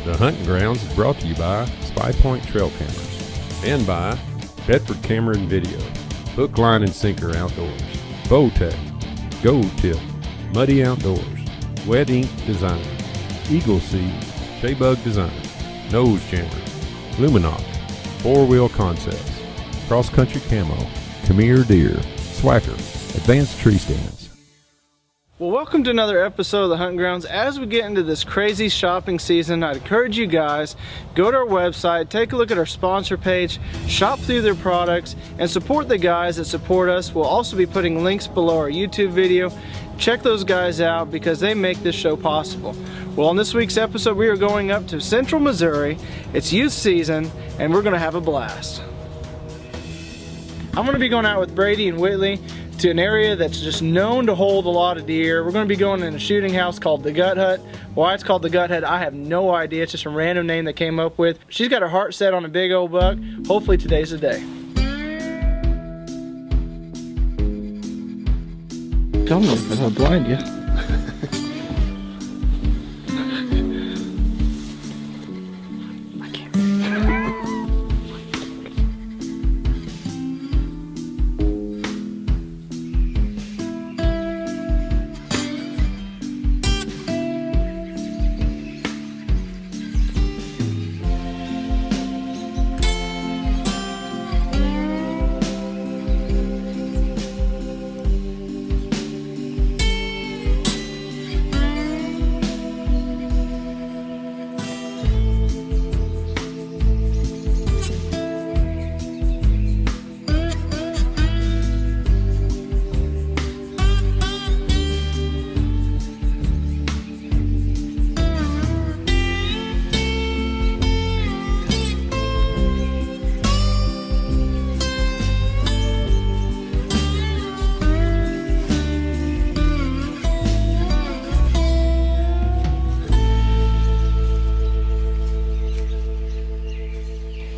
The Hunting Grounds is brought to you by Spypoint Trail Cameras and by Bedford Camera and Video, Hook, Line, and Sinker Outdoors, Bowtech, Gold Tip, Muddy Outdoors, Wet Ink Design, Eagle Seed, Shea Bug Design, Nose Jammer, Lumenok, Four Wheel Concepts, Cross Country Camo, Khmer Deer, Swacker, Advanced Tree Stands. Well, welcome to another episode of the Hunting Grounds. As we get into this crazy shopping season, I'd encourage you guys, go to our website, take a look at our sponsor page, shop through their products, and support the guys that support us. We'll also be putting links below our YouTube video. Check those guys out because they make this show possible. Well, on this week's episode, we are going up to Central Missouri. It's youth season, and we're gonna have a blast. I'm gonna be going out with Brady and Whitley to an area that's just known to hold a lot of deer. We're going to be going in a shooting house called the Gut Hut. Why it's called the Gut Hut, I have no idea. It's just a random name they came up with. She's got her heart set on a big old buck. Hopefully today's the day. Tell me if I'll blind you.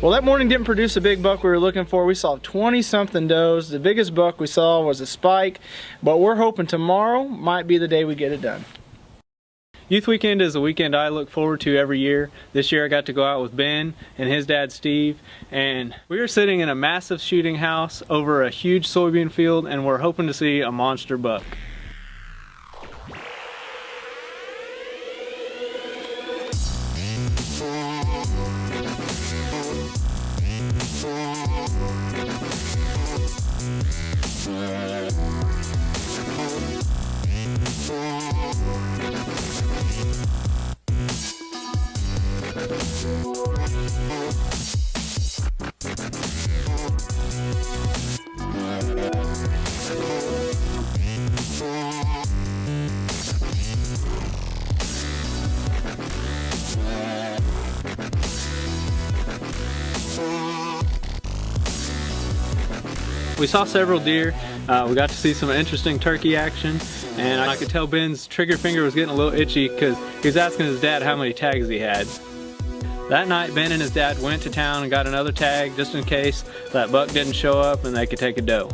Well, that morning didn't produce a big buck we were looking for. We saw 20-something does. The biggest buck we saw was a spike, but we're hoping tomorrow might be the day we get it done. Youth Weekend is a weekend I look forward to every year. This year I got to go out with Ben and his dad Steve, and we were sitting in a massive shooting house over a huge soybean field, and we're hoping to see a monster buck. We saw several deer. We got to see some interesting turkey action, and I could tell Ben's trigger finger was getting a little itchy because he was asking his dad how many tags he had. That night, Ben and his dad went to town and got another tag just in case that buck didn't show up and they could take a doe.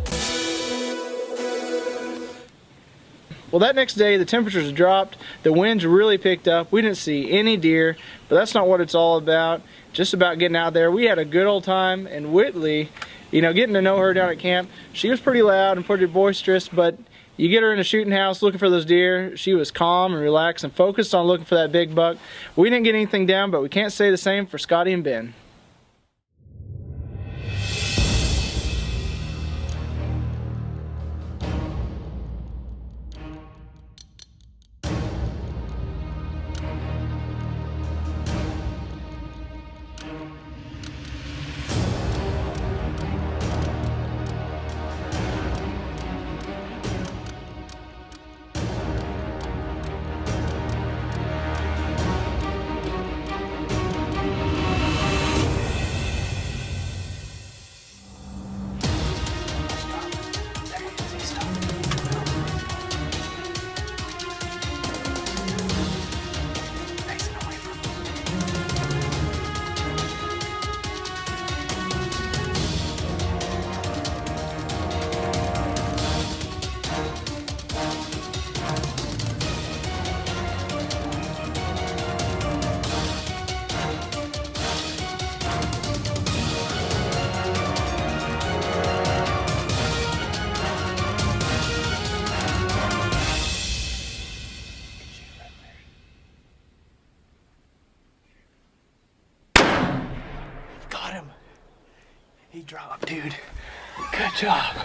Well, that next day the temperatures dropped, the winds really picked up. We didn't see any deer, but that's not what it's all about. Just about getting out there. We had a good old time, and Whitley, you know, getting to know her down at camp, she was pretty loud and pretty boisterous, but you get her in a shooting house looking for those deer, she was calm and relaxed and focused on looking for that big buck. We didn't get anything down, but we can't say the same for Scotty and Ben. Money drop, dude. Good job.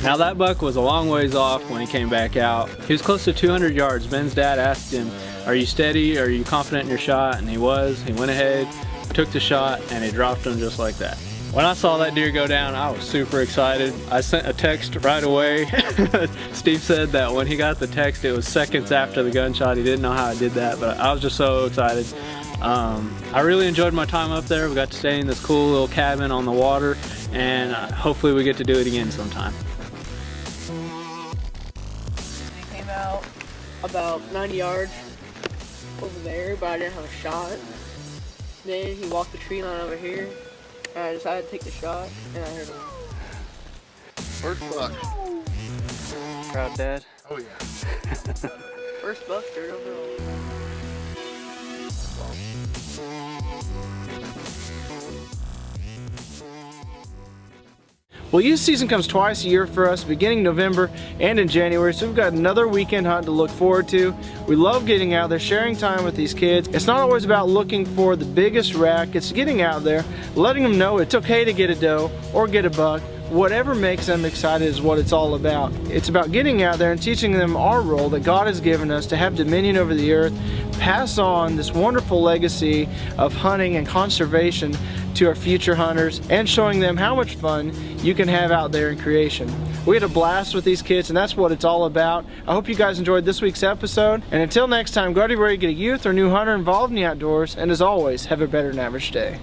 Now that buck was a long ways off when he came back out. He was close to 200 yards. Ben's dad asked him, are you steady? Are you confident in your shot? And he was. He went ahead, took the shot, and he dropped him just like that. When I saw that deer go down, I was super excited. I sent a text right away. Steve said that when he got the text, it was seconds after the gunshot. He didn't know how I did that, but I was just so excited. I really enjoyed my time up there. We got to stay in this cool little cabin on the water, and hopefully we get to do it again sometime. He came out about 90 yards over there, but I didn't have a shot. Then he walked the tree line over here, and I decided to take the shot, and I hit him. First buck. Proud dad? Oh yeah. First buck, third overall. Well, youth season comes twice a year for us, beginning November and in January, so we've got another weekend hunt to look forward to. We love getting out there, sharing time with these kids. It's not always about looking for the biggest rack, it's getting out there, letting them know it's okay to get a doe or get a buck. Whatever makes them excited is what it's all about. It's about getting out there and teaching them our role that God has given us to have dominion over the earth, pass on this wonderful legacy of hunting and conservation to our future hunters, and showing them how much fun you can have out there in creation. We had a blast with these kids, and that's what it's all about. I hope you guys enjoyed this week's episode, and until next time, go out everywhere to get a youth or new hunter involved in the outdoors, and as always, have a better than average day.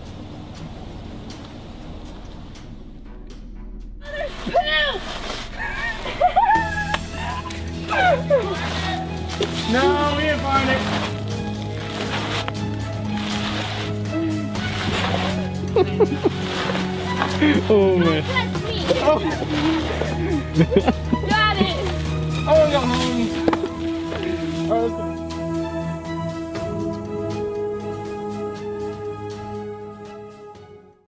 No, we didn't find it. Oh man. Oh. Got it! Oh, we got home.